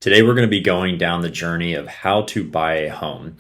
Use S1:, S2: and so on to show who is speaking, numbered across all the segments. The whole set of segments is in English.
S1: Today, we're going to be going down the journey of how to buy a home.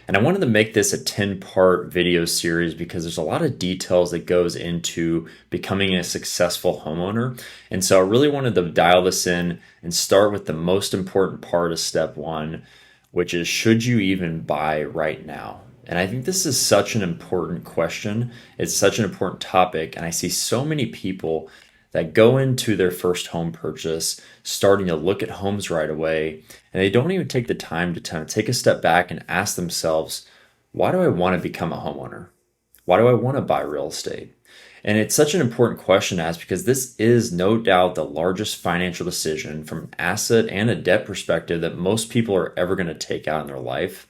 S1: And I wanted to make this a 10-part video series because there's a lot of details that goes into becoming a successful homeowner. And so I really wanted to dial this in and start with the most important part of step one, which is, should you even buy right now? And I think this is such an important question. It's such an important topic. And I see so many people that go into their first home purchase starting to look at homes right away, and they don't even take the time to kind of take a step back and ask themselves, why do I want to become a homeowner? Why do I want to buy real estate? And it's such an important question to ask because this is no doubt the largest financial decision from an asset and a debt perspective that most people are ever going to take out in their life.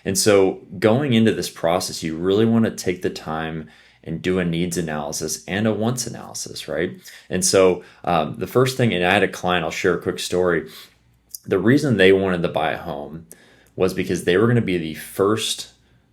S1: And so going into this process, you really want to take the time and do a needs analysis and a wants analysis, right? And so the first thing, and I had a client, I'll share a quick story. The reason they wanted to buy a home was because they were going to be the first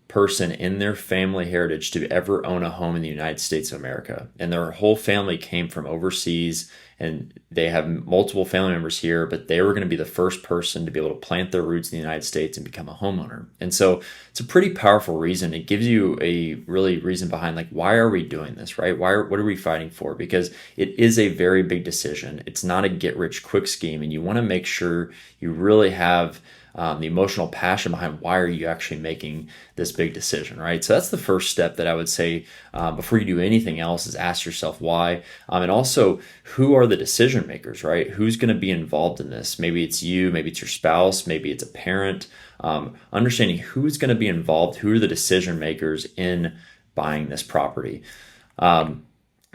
S1: person in their family heritage to ever own a home in the United States of America. And their whole family came from overseas, and they have multiple family members here, but they were going to be the first person to be able to plant their roots in the United States and become a homeowner. And so it's a pretty powerful reason. It gives you a really reason behind, like, why are we doing this, right? What are we fighting for? Because it is a very big decision. It's not a get rich quick scheme, and you want to make sure you really have the emotional passion behind why are you actually making this big decision, right? So that's the first step that I would say before you do anything else, is ask yourself why. And also, who are the decision makers, right? Who's going to be involved in this? Maybe it's you, maybe it's your spouse, maybe it's a parent. Understanding who's going to be involved, who are the decision makers in buying this property.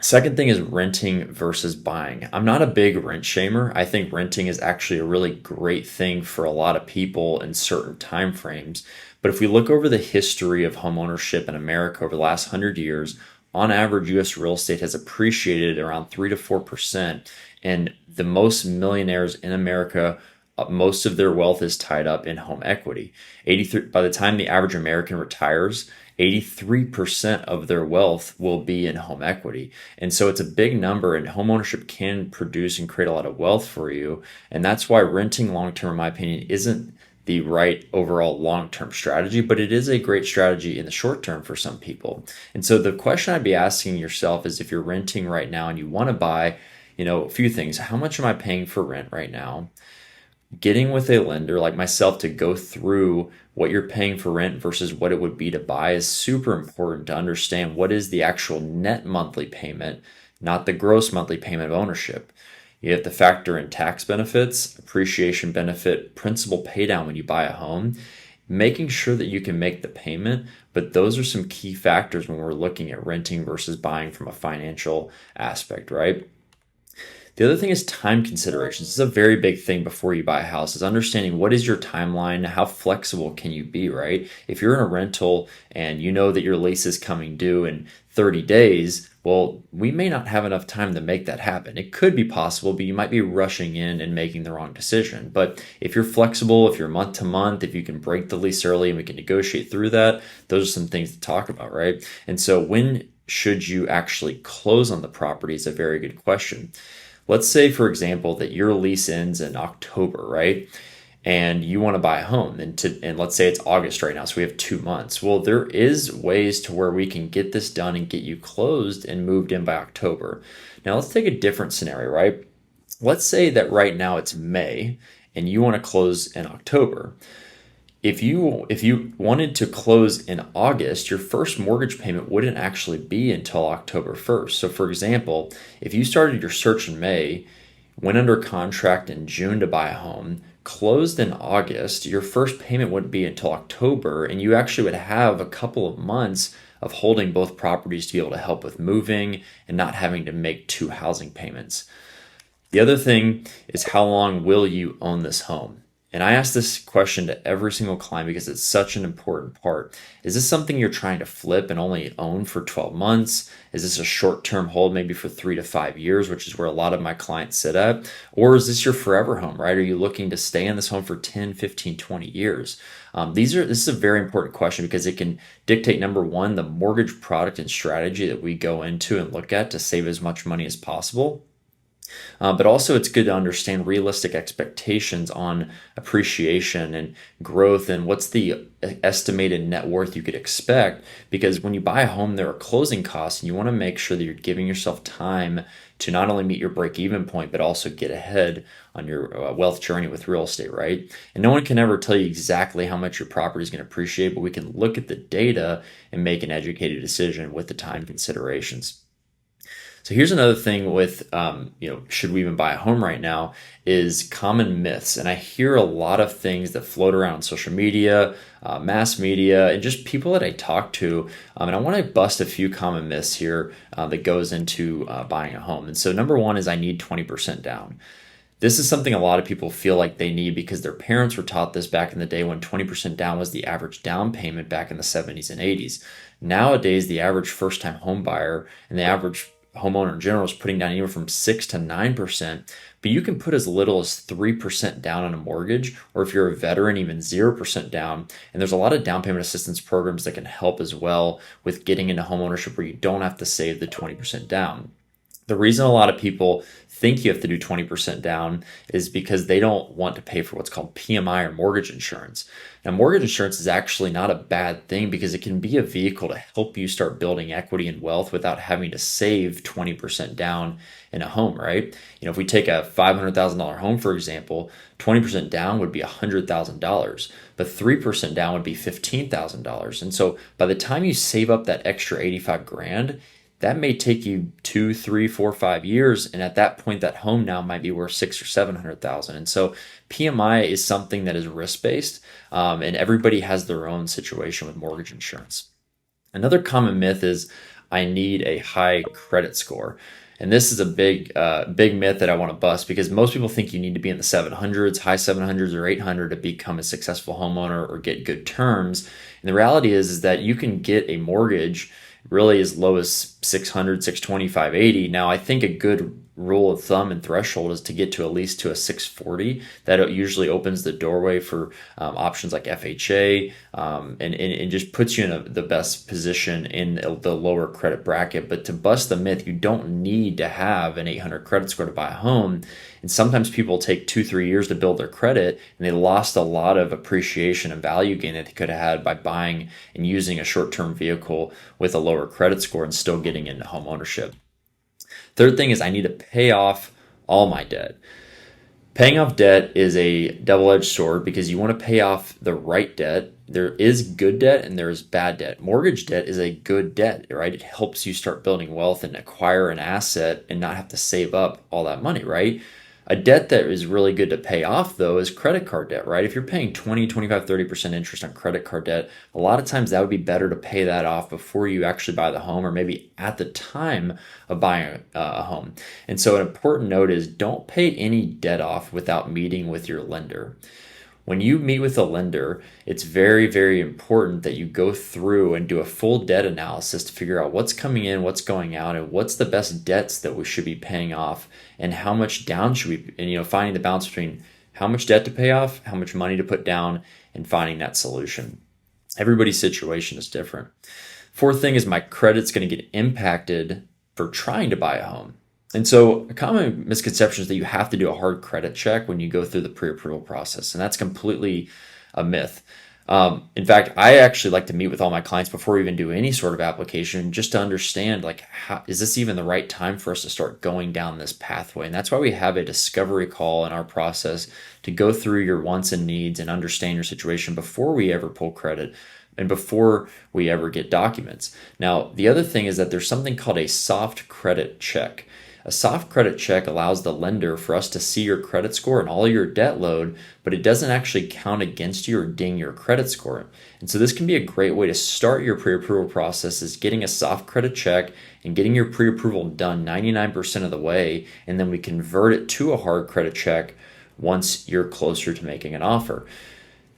S1: Second thing is renting versus buying. I'm not a big rent shamer. I think renting is actually a really great thing for a lot of people in certain time frames. But if we look over the history of homeownership in America over the last 100 years, on average, U.S. real estate has appreciated around 3 to 4%. And the most millionaires in America, most of their wealth is tied up in home equity. By the time the average American retires, 83% of their wealth will be in home equity. And so it's a big number, and homeownership can produce and create a lot of wealth for you. And that's why renting long-term, in my opinion, isn't the right overall long-term strategy, but it is a great strategy in the short term for some people. And so the question I'd be asking yourself is, if you're renting right now and you want to buy, a few things. How much am I paying for rent right now? Getting with a lender like myself to go through what you're paying for rent versus what it would be to buy is super important to understand what is the actual net monthly payment, not the gross monthly payment of ownership. You have to factor in tax benefits, appreciation benefit, principal pay down when you buy a home, making sure that you can make the payment. But those are some key factors when we're looking at renting versus buying from a financial aspect, right? The other thing is time considerations. This is a very big thing before you buy a house, is understanding what is your timeline, how flexible can you be, right? If you're in a rental and you know that your lease is coming due in 30 days, well, we may not have enough time to make that happen. It could be possible, but you might be rushing in and making the wrong decision. But if you're flexible, if you're month to month, if you can break the lease early and we can negotiate through that, those are some things to talk about, right? And so when should you actually close on the property is a very good question. Let's say, for example, that your lease ends in October, right? And you want to buy a home, and let's say it's August right now, so we have 2 months. Well, there is ways to where we can get this done and get you closed and moved in by October. Now, let's take a different scenario, right? Let's say that right now it's May and you want to close in October. If you wanted to close in August, your first mortgage payment wouldn't actually be until October 1st. So for example, if you started your search in May, went under contract in June to buy a home, closed in August, your first payment wouldn't be until October, and you actually would have a couple of months of holding both properties to be able to help with moving and not having to make 2 housing payments. The other thing is, how long will you own this home? And I ask this question to every single client because it's such an important part. Is this something you're trying to flip and only own for 12 months? Is this a short-term hold, maybe for 3 to 5 years, which is where a lot of my clients sit at? Or is this your forever home, right? Are you looking to stay in this home for 10, 15, 20 years? This is a very important question because it can dictate, number one, the mortgage product and strategy that we go into and look at to save as much money as possible. But also, it's good to understand realistic expectations on appreciation and growth and what's the estimated net worth you could expect. Because when you buy a home, there are closing costs, and you want to make sure that you're giving yourself time to not only meet your break even point, but also get ahead on your wealth journey with real estate, right? And no one can ever tell you exactly how much your property is going to appreciate, but we can look at the data and make an educated decision with the time considerations. So here's another thing with, should we even buy a home right now, is common myths. And I hear a lot of things that float around on social media, mass media, and just people that I talk to. And I want to bust a few common myths here that goes into buying a home. And so number one is I need 20% down. This is something a lot of people feel like they need because their parents were taught this back in the day when 20% down was the average down payment back in the 70s and 80s. Nowadays, the average first-time home buyer and the average homeowner in general is putting down anywhere from 6 to 9%, but you can put as little as 3% down on a mortgage, or if you're a veteran, even 0% down. And there's a lot of down payment assistance programs that can help as well with getting into homeownership where you don't have to save the 20% down. The reason a lot of people think you have to do 20% down is because they don't want to pay for what's called PMI or mortgage insurance. Now, mortgage insurance is actually not a bad thing because it can be a vehicle to help you start building equity and wealth without having to save 20% down in a home, right? If we take a $500,000 home, for example, 20% down would be $100,000, but 3% down would be $15,000. And so by the time you save up that extra 85 grand, that may take you 2, 3, 4, 5 years, and at that point, that home now might be worth 600,000 or 700,000. And so, PMI is something that is risk based, and everybody has their own situation with mortgage insurance. Another common myth is I need a high credit score. And this is a big myth that I want to bust because most people think you need to be in the 700s, high 700s or 800 to become a successful homeowner or get good terms. And the reality is that you can get a mortgage really as low as 600, 620, 580. Now, I think a good rule of thumb and threshold is to get to at least to a 640. That usually opens the doorway for options like FHA and just puts you in the best position in the lower credit bracket. But to bust the myth, you don't need to have an 800 credit score to buy a home. And sometimes people take 2-3 years to build their credit, and they lost a lot of appreciation and value gain that they could have had by buying and using a short-term vehicle with a lower credit score and still getting into home ownership. Third thing is I need to pay off all my debt. Paying off debt is a double-edged sword because you want to pay off the right debt. There is good debt and there is bad debt. Mortgage debt is a good debt, right? It helps you start building wealth and acquire an asset and not have to save up all that money, right? A debt that is really good to pay off, though, is credit card debt, right? If you're paying 20, 25, 30% interest on credit card debt, a lot of times that would be better to pay that off before you actually buy the home or maybe at the time of buying a home. And so an important note is don't pay any debt off without meeting with your lender. When you meet with a lender, it's very, very important that you go through and do a full debt analysis to figure out what's coming in, what's going out, and what's the best debts that we should be paying off, and how much down should we, and finding the balance between how much debt to pay off, how much money to put down, and finding that solution. Everybody's situation is different. Fourth thing is my credit's going to get impacted for trying to buy a home. And so a common misconception is that you have to do a hard credit check when you go through the pre-approval process. And that's completely a myth. In fact, I actually like to meet with all my clients before we even do any sort of application just to understand, how is this even the right time for us to start going down this pathway? And that's why we have a discovery call in our process to go through your wants and needs and understand your situation before we ever pull credit and before we ever get documents. Now, the other thing is that there's something called a soft credit check. A soft credit check allows the lender for us to see your credit score and all your debt load, but it doesn't actually count against you or ding your credit score. And so this can be a great way to start your pre-approval process is getting a soft credit check and getting your pre-approval done 99% of the way, and then we convert it to a hard credit check once you're closer to making an offer.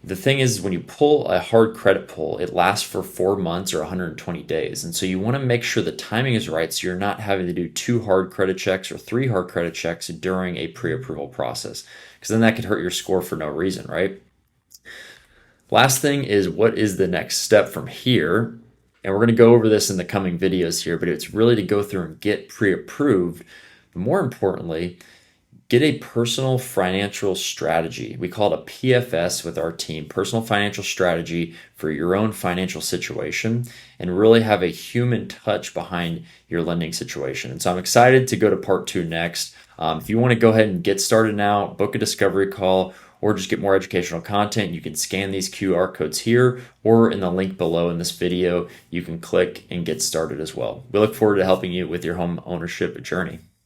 S1: The thing is, when you pull a hard credit pull, it lasts for 4 months or 120 days. And so you want to make sure the timing is right so you're not having to do 2 hard credit checks or 3 hard credit checks during a pre-approval process, because then that could hurt your score for no reason, right? Last thing is, what is the next step from here? And we're going to go over this in the coming videos here, but it's really to go through and get pre-approved. But more importantly, get a personal financial strategy. We call it a PFS with our team, personal financial strategy for your own financial situation, and really have a human touch behind your lending situation. And so I'm excited to go to part two next. If you want to go ahead and get started now, book a discovery call, or just get more educational content, you can scan these QR codes here or in the link below in this video. You can click and get started as well. We look forward to helping you with your home ownership journey.